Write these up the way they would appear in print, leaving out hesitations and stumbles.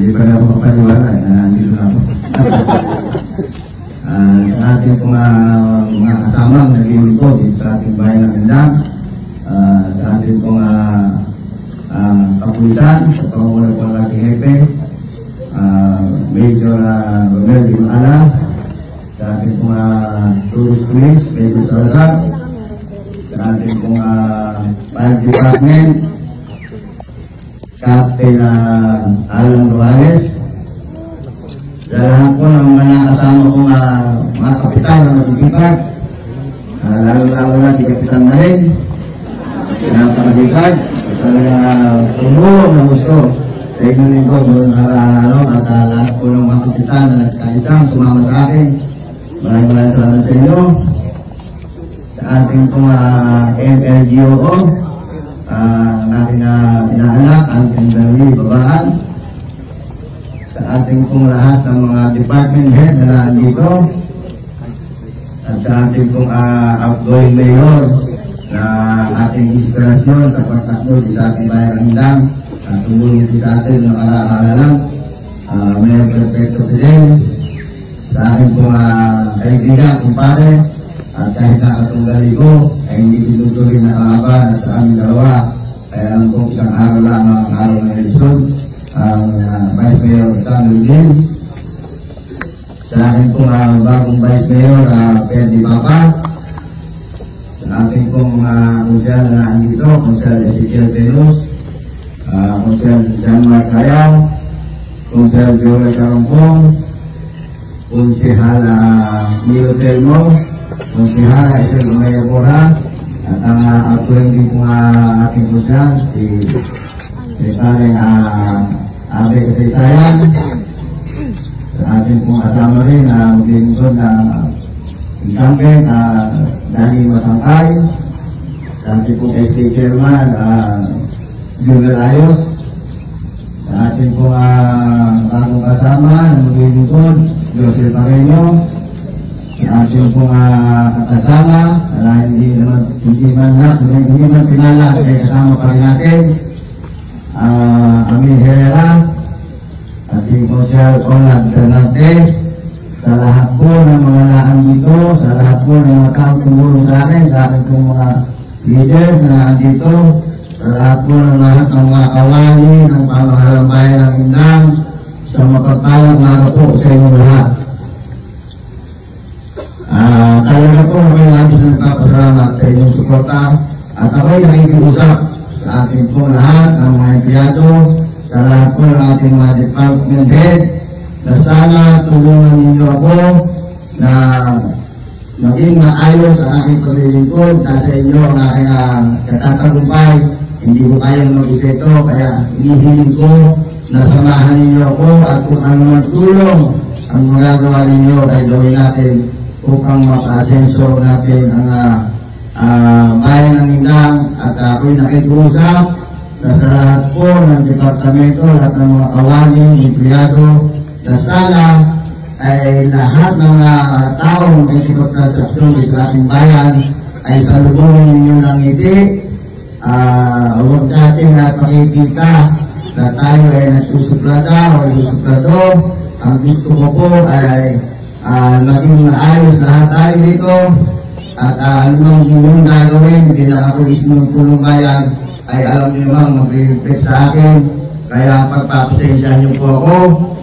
Hindi pa na ako kapaniwala, nandito na ako. Sa ating mga kasamang naging lingkod sa ating bayan ng Indang, sa ating kapulisan, sa pangungulang po ng ating hepe, Major Romel Di Maala, sa ating tourist police, Major Salazar, sa ating fire department, Captain Alan Ruales, sa lahat po ng mga kasama kong mga kapitan na masisipag, lalo-lalo na si Kapitan Marin, napakasipag, talagang tumulong na gusto sa inyo nito at lahat po ng mga kapitan na nagkaisang sumama sa akin. Maraming salamat sa inyo. Sa ating MLGOO, ating inaanak, ating dali, babaan, sa ating lahat ng mga department head na nandito, at sa ating outgoing mayor na ating inspirasyon sa pagtakbo sa ating bayan ng Indang, at tumulong sa atin ng alalang Mayor Perfecto Fidel, sa ating kaibigan, kumpare, at kahit nakatunggali ko ay hindi tinutuloy na kalaban at sa aming dalawa ay alam kong isang araw lang ang araw ng eleksyon ang Vice Mayor Samuel Din, sa akin bagong Vice Mayor Pedro Papa, sa ating konsyal na andito, konsyal Ezekiel Venus, konsyal John Mark Ayaw, konsyal Joel Carongkong, konsyal Milo Telmo, konsyal Esel Umaya Bora, at ang outgoing din ating konsyal si Secretary Abe Kasaysayan, sa ating kasama rin maglilingkod na incumbent Dani Masangkay, sa ating SK Chairman Junior Ayos, sa ating bagong kasama na maglilingkod Joseph Pareño, sa ating kasama na hindi man pinala ay kasama pa rin natin Amin Herrera at si Consyal Olad Ternate, sa lahat po ng mga laan dito, sa lahat po ng mga taong tumulong sa akin pong mga leaders na nandito, sa lahat po ng lahat ng mga kawali ng pamahalang bayan ng Indang, sa mapagpalang araw po sa inyo lahat. Talaga po ako'y labis na nagpapasalamat sa inyong suporta at ako'y nakikiusap sa ating po lahat ng mga empleyado, sa lahat po ng ating mga department head, na sana tulungan ninyo ako na maging maayos ang aking paglilingkod sa inyo ang aking katatagumpay. Hindi ko kayang mag-isa ito, kaya hinihiling ko na samahan ninyo ako at kung ano man tulong ang magagawa ninyo ay gawin natin upang maka-asenso natin ang bayan ng Indang. At ako'y nakikiusap na sa lahat po ng departamento, lahat ng mga kawaling, empleyado, na sana ay lahat ng mga taong may transaksyon sa ating bayan ay salubungin ninyo ng ngiti. Huwag natin na pakikita na tayo ay nagsusuplada o nagsusuplado. Ang gusto ko po ay maging maayos lahat tayo dito at anong inyong gagawin, hindi lang ako isang pulong bayan ay alam niyo bang mag-reflect sa akin, kaya pagpapasensya niyo po ako,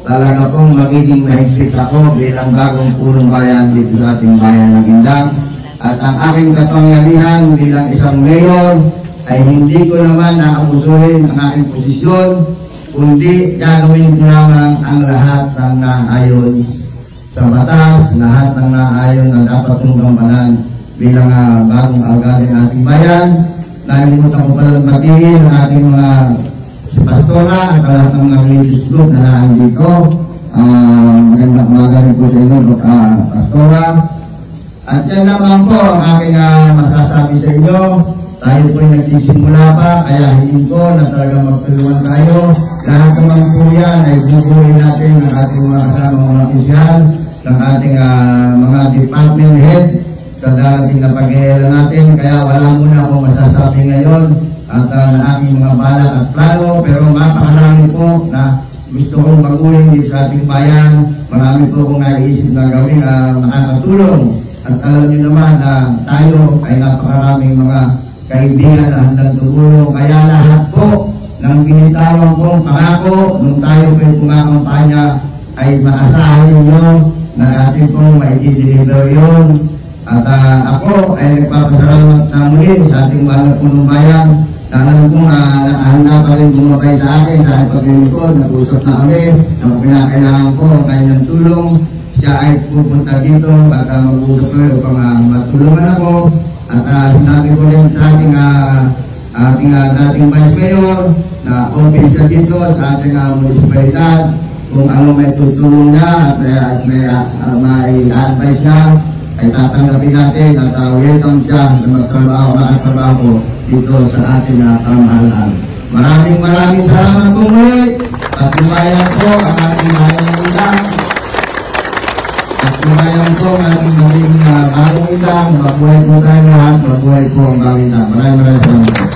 talaga pong magiging mahigpit ako bilang bagong pulong bayan dito sa ating bayan ng Indang. At ang aking kapangyarihan bilang isang mayor ay hindi ko naman naabusuhin ang aking posisyon, kundi gagawin ko lamang ang lahat ng naayon sa batas, lahat ng naayon na dapat kong gampanan bilang bagong alkalde ng ating bayan. Nalimutan ko pala batiin ang ating mga pastora at lahat ng mga religious group na nandito. Magandang umaga rin po sa inyo, pastora. At yan naman po ang aking masasabi sa inyo. Tayo po ay nagsisimula pa, kaya hiling ko na talaga magtulungan tayo. Lahat naman po yan ay bubuhin natin ng ating mga kasama mga opisyal, ng ating mga department head sa darating na pag-iilan natin. Kaya wala muna akong masasabi ngayon at aking mga balak at plano, pero mapakarami po na gusto kong baguhin dito sa ating bayan. Marami po akong naiisip na gawin makakatulong. At alam niyo naman na tayo ay napakaraming mga kaibigan na handang tumulong. Kaya lahat po ng binitawan kong pangako nung tayo po kumakampanya ay maasahan ninyo na atin pong maiti-deliver yun. At ako ay nagpapasalamat na muli sa ating mahal na punong bayan. Alam kong handa pa rin bumabay sa akin sa aking paglilingkod. Nag-usap na kami na pinakailangan ko ang kanyang tulong. Siya ay pupunta dito at mag-usap kami upang matulungan ako. At sinabi ko rin sa ating dating Vice Mayor na open siya dito sa ating munisipalidad kung ano may tutulong na at may advice na ay tatanggapin natin at welcome siya na magtrabaho dito sa ating pamahalaan. Maraming salamat po muli. Patunayan po ang ating mahal ilang. Patunayan po ang ating maging bagong ilang. Mabuhay po tayo lahat. Mabuhay po ang bagong ilang. Maraming salamat.